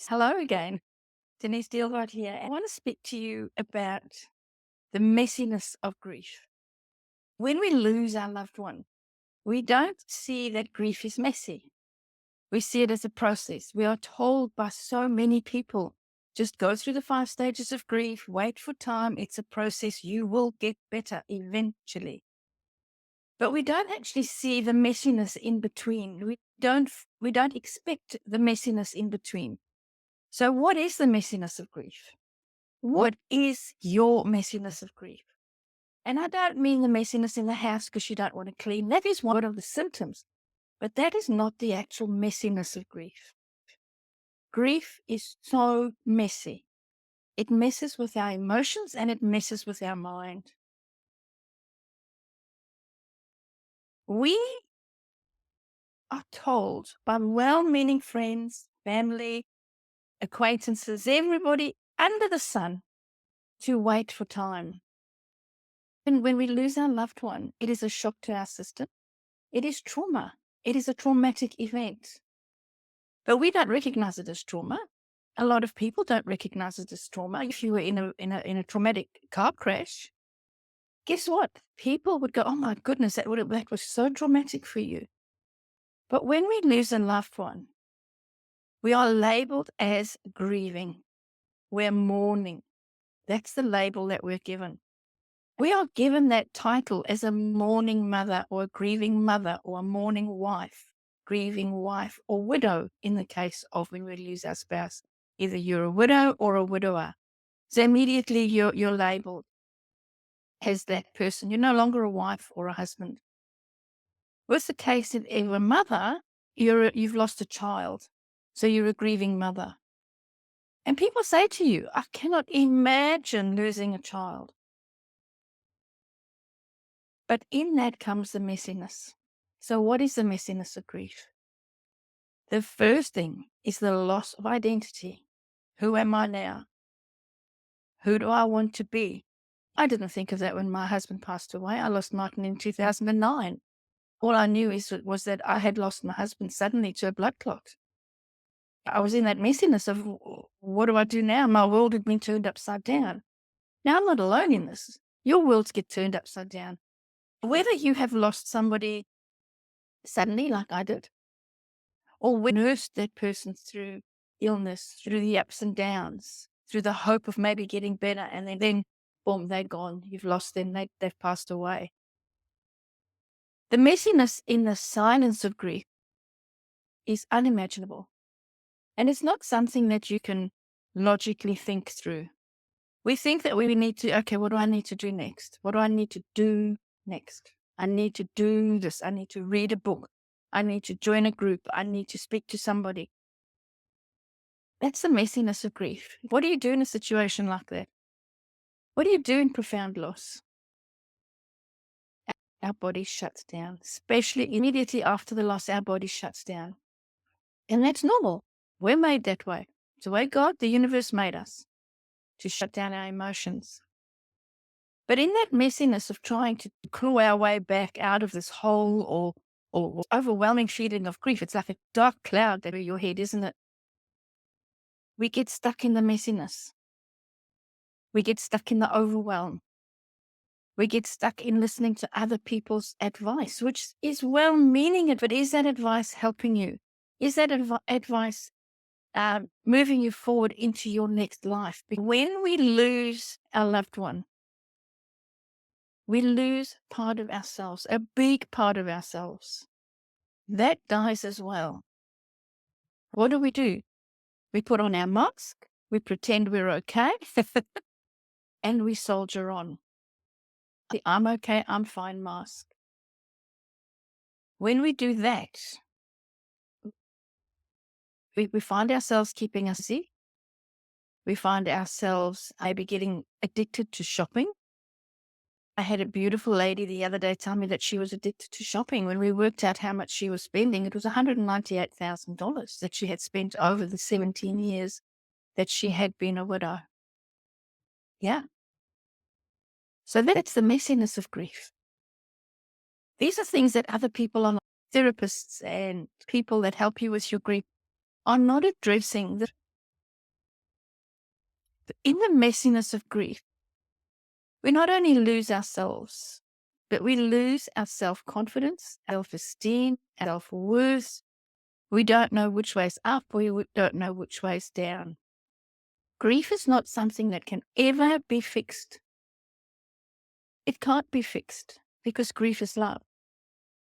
Hello again. Denise Dealbart here. I want to speak to you about the messiness of grief. When we lose our loved one, we don't see that grief is messy. We see it as a process. We are told by so many people, just go through the 5 stages of grief, wait for time. It's a process. You will get better eventually. But we don't actually see the messiness in between. We don't expect the messiness in between. So what is the messiness of grief? What is your messiness of grief? And I don't mean the messiness in the house because you don't want to clean. That is one of the symptoms, but that is not the actual messiness of grief. Grief is so messy. It messes with our emotions and it messes with our mind. We are told by well-meaning friends, family, acquaintances, everybody under the sun to wait for time. And when we lose our loved one, it is a shock to our system. It is trauma. It is a traumatic event. But we don't recognize it as trauma. A lot of people don't recognize it as trauma. If you were in a traumatic car crash, guess what? People would go, "Oh my goodness, that was so traumatic for you." But when we lose a loved one, we are labeled as grieving. We're mourning. That's the label that we're given. We are given that title as a mourning mother or a grieving mother or a mourning wife, grieving wife or widow in the case of when we lose our spouse. Either you're a widow or a widower. So immediately you're labeled as that person. You're no longer a wife or a husband. With the case of a mother, you've lost a child. So you're a grieving mother. And people say to you, "I cannot imagine losing a child." But in that comes the messiness. So what is the messiness of grief? The first thing is the loss of identity. Who am I now? Who do I want to be? I didn't think of that when my husband passed away. I lost Martin in 2009. All I knew was that I had lost my husband suddenly to a blood clot. I was in that messiness of, what do I do now? My world had been turned upside down. Now I'm not alone in this. Your worlds get turned upside down. Whether you have lost somebody suddenly, like I did, or we nursed that person through illness, through the ups and downs, through the hope of maybe getting better, and then boom, they're gone. You've lost them. They've passed away. The messiness in the silence of grief is unimaginable. And it's not something that you can logically think through. We think that we need to, okay, what do I need to do next? What do I need to do next? I need to do this. I need to read a book. I need to join a group. I need to speak to somebody. That's the messiness of grief. What do you do in a situation like that? What do you do in profound loss? Our body shuts down, especially immediately after the loss, our body shuts down. And that's normal. We're made that way. It's the way God, the universe made us to shut down our emotions. But in that messiness of trying to claw our way back out of this hole or overwhelming feeling of grief, it's like a dark cloud over your head, isn't it? We get stuck in the messiness. We get stuck in the overwhelm. We get stuck in listening to other people's advice, which is well-meaning, but is that advice helping you? Is that advice moving you forward into your next life? When we lose our loved one, we lose part of ourselves, a big part of ourselves. That dies as well. What do? We put on our mask, we pretend we're okay, and we soldier on. The "I'm okay, I'm fine" mask. When we do that, we find ourselves keeping us busy. We find ourselves maybe getting addicted to shopping. I had a beautiful lady the other day tell me that she was addicted to shopping. When we worked out how much she was spending, it was $198,000 that she had spent over the 17 years that she had been a widow. Yeah. So that's the messiness of grief. These are things that other people are therapists and people that help you with your grief are not addressing. In the messiness of grief, we not only lose ourselves, but we lose our self-confidence, self-esteem, self-worth. We don't know which way's up, we don't know which way's down. Grief is not something that can ever be fixed. It can't be fixed because grief is love.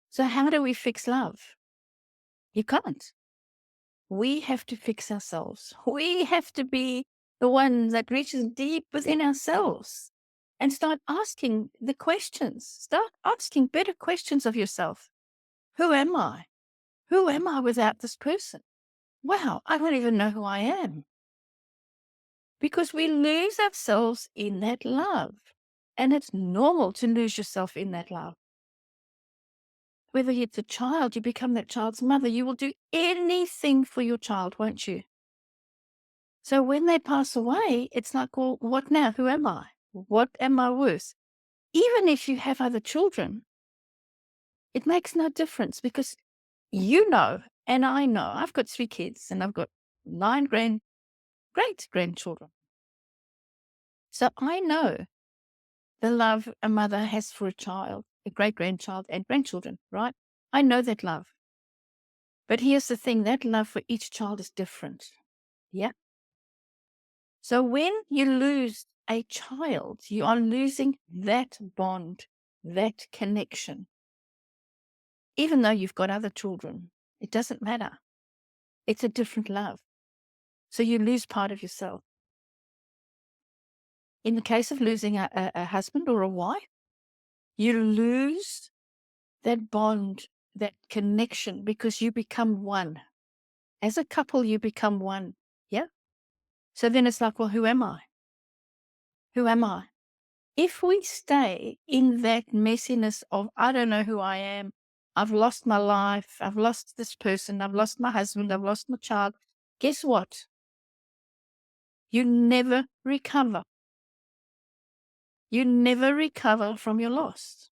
So how do we fix love? You can't. We have to fix ourselves. We have to be the one that reaches deep within ourselves and start asking the questions. Start asking better questions of yourself. Who am I? Who am I without this person? Wow, I don't even know who I am. Because we lose ourselves in that love. And it's normal to lose yourself in that love. Whether it's a child, you become that child's mother, you will do anything for your child, won't you? So when they pass away, it's like, well, what now? Who am I? What am I worth? Even if you have other children, it makes no difference because you know, and I know, I've got 3 kids and I've got 9 great grandchildren. So I know the love a mother has for a child, a great grandchild and grandchildren, right? I know that love. But here's the thing, that love for each child is different. Yeah. So when you lose a child, you are losing that bond, that connection. Even though you've got other children, it doesn't matter. It's a different love. So you lose part of yourself. In the case of losing a husband or a wife, you lose that bond, that connection, because you become one. As a couple, you become one. Yeah. So then it's like, well, who am I? Who am I? If we stay in that messiness of, I don't know who I am, I've lost my life, I've lost this person, I've lost my husband, I've lost my child, guess what? You never recover. You never recover from your loss.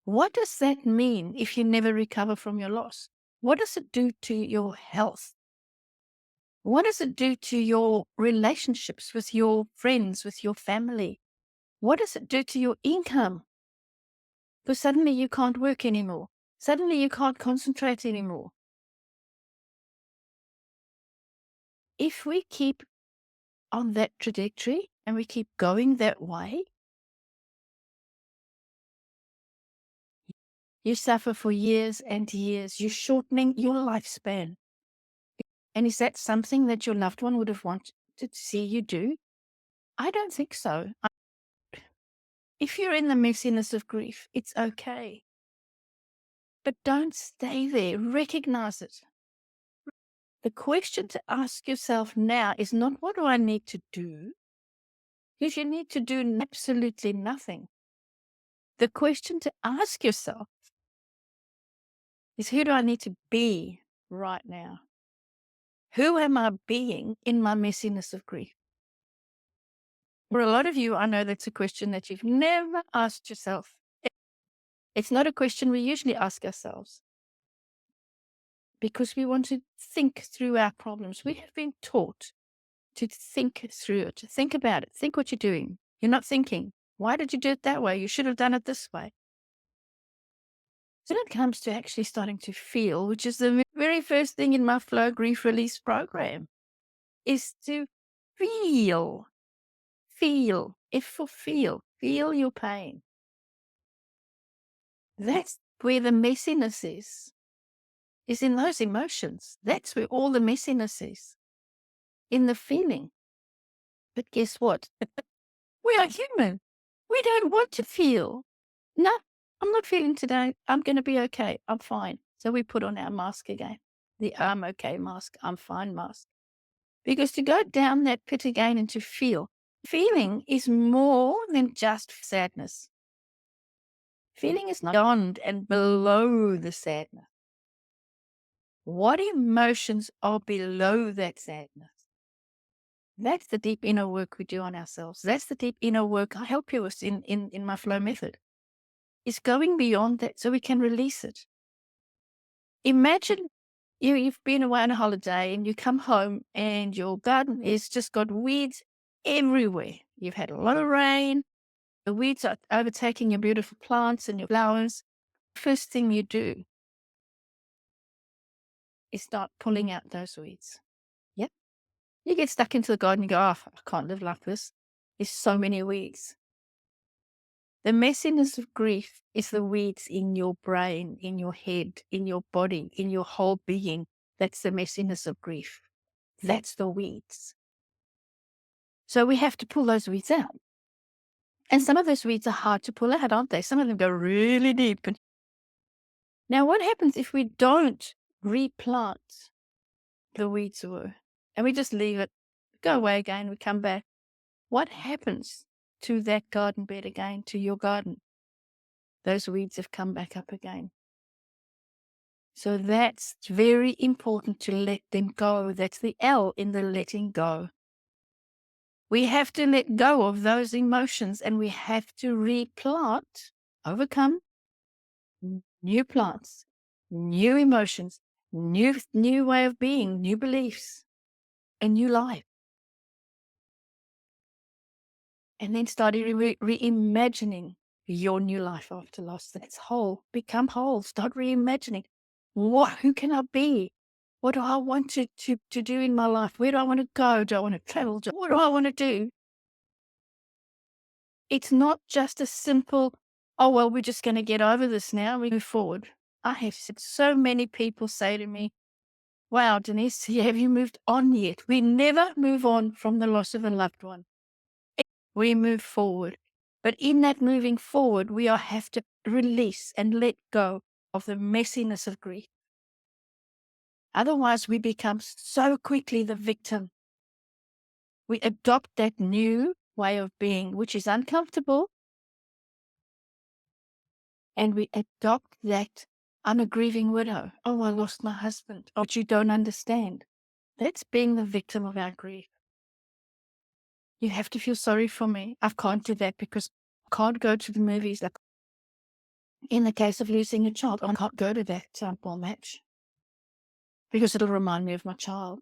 What does that mean if you never recover from your loss? What does it do to your health? What does it do to your relationships with your friends, with your family? What does it do to your income? Because suddenly you can't work anymore. Suddenly you can't concentrate anymore. If we keep on that trajectory and we keep going that way, you suffer for years and years. You're shortening your lifespan. And is that something that your loved one would have wanted to see you do? I don't think so. If you're in the messiness of grief, it's okay. But don't stay there. Recognize it. The question to ask yourself now is not, what do I need to do? Because you need to do absolutely nothing. The question to ask yourself is, who do I need to be right now? Who am I being in my messiness of grief? For a lot of you, I know that's a question that you've never asked yourself. It's not a question we usually ask ourselves because we want to think through our problems. We have been taught to think through it, to think about it, think what you're doing. You're not thinking, why did you do it that way? You should have done it this way. So when it comes to actually starting to feel, which is the very first thing in my Flow Grief Release program, is to feel. Feel. F for feel. Feel your pain. That's where the messiness is in those emotions. That's where all the messiness is, in the feeling. But guess what? We are human. We don't want to feel. No, I'm not feeling today. I'm going to be okay. I'm fine. So we put on our mask again, the I'm okay mask, I'm fine mask. Because to go down that pit again and to feel, feeling is more than just sadness. Feeling is not beyond and below the sadness. What emotions are below that sadness? That's the deep inner work we do on ourselves. That's the deep inner work I help you with in my flow method. It's going beyond that so we can release it. Imagine you've been away on a holiday and you come home and your garden is just got weeds everywhere. You've had a lot of rain. The weeds are overtaking your beautiful plants and your flowers. First thing you do is start pulling out those weeds. Yep. You get stuck into the garden, you go, oh, I can't live like this. There's so many weeds. The messiness of grief is the weeds in your brain, in your head, in your body, in your whole being. That's the messiness of grief. That's the weeds. So we have to pull those weeds out. And some of those weeds are hard to pull out, aren't they? Some of them go really deep. Now, what happens if we don't replant the weeds were and we just leave it, go away again, we come back? What happens to that garden bed again, to your garden? Those weeds have come back up again. So that's very important to let them go. That's the L in the letting go. We have to let go of those emotions and we have to replant, overcome new plants, new emotions, new way of being, new beliefs, a new life. And then start reimagining your new life after loss. That's whole. Become whole. Start reimagining. Who can I be? What do I want to do in my life? Where do I want to go? Do I want to travel? What do I want to do? It's not just a simple, oh, well, we're just going to get over this now. We move forward. I have said so many people say to me, wow, Denise, have you moved on yet? We never move on from the loss of a loved one. We move forward. But in that moving forward, we have to release and let go of the messiness of grief. Otherwise, we become so quickly the victim. We adopt that new way of being, which is uncomfortable. And we adopt that, I'm a grieving widow. Oh, I lost my husband. Oh, but you don't understand. That's being the victim of our grief. You have to feel sorry for me. I can't do that because I can't go to the movies. Like in the case of losing a child, I can't go to that ball match because it'll remind me of my child.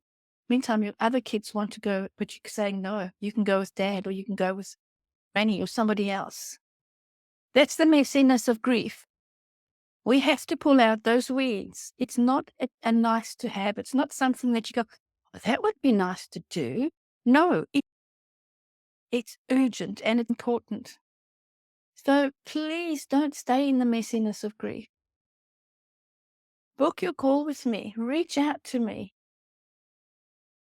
Meantime, your other kids want to go, but you're saying no. You can go with dad or you can go with Granny or somebody else. That's the messiness of grief. We have to pull out those weeds. It's not a nice to have. It's not something that you go, oh, that would be nice to do. No, it's urgent and it's important. So please don't stay in the messiness of grief. Book your call with me. Reach out to me.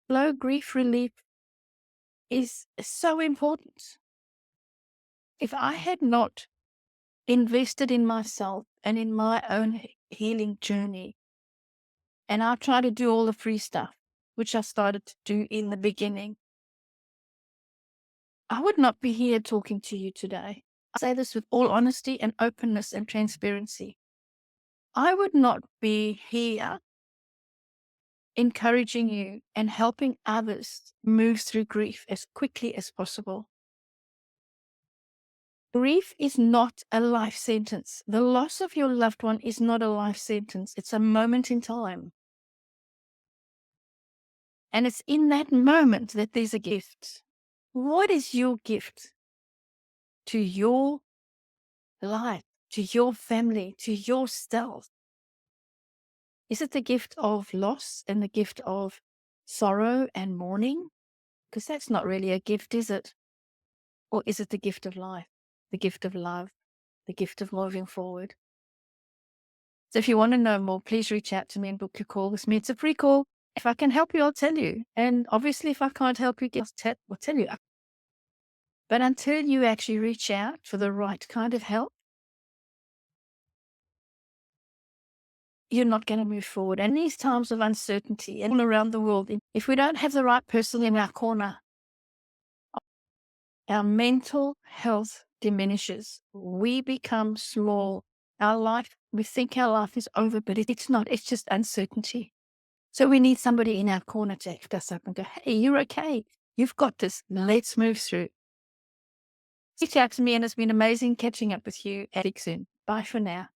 Slow grief relief is so important. If I had not invested in myself and in my own healing journey, and I try to do all the free stuff, which I started to do in the beginning, I would not be here talking to you today. I say this with all honesty and openness and transparency. I would not be here encouraging you and helping others move through grief as quickly as possible. Grief is not a life sentence. The loss of your loved one is not a life sentence. It's a moment in time. And it's in that moment that there's a gift. What is your gift to your life, to your family, to yourself? Is it the gift of loss and the gift of sorrow and mourning? Because that's not really a gift, is it? Or is it the gift of life, the gift of love, the gift of moving forward? So if you want to know more, please reach out to me and book your call with me. It's a free call. If I can help you, I'll tell you. And obviously, if I can't help you, I'll tell you. But until you actually reach out for the right kind of help, you're not going to move forward. And these times of uncertainty and all around the world, if we don't have the right person in our corner, our mental health diminishes. We become small. Our life, we think our life is over, but it's not. It's just uncertainty. So we need somebody in our corner to lift us up and go, hey, you're okay. You've got this. Let's move through. Reach out to me, and it's been amazing catching up with you. Speak soon. Bye for now.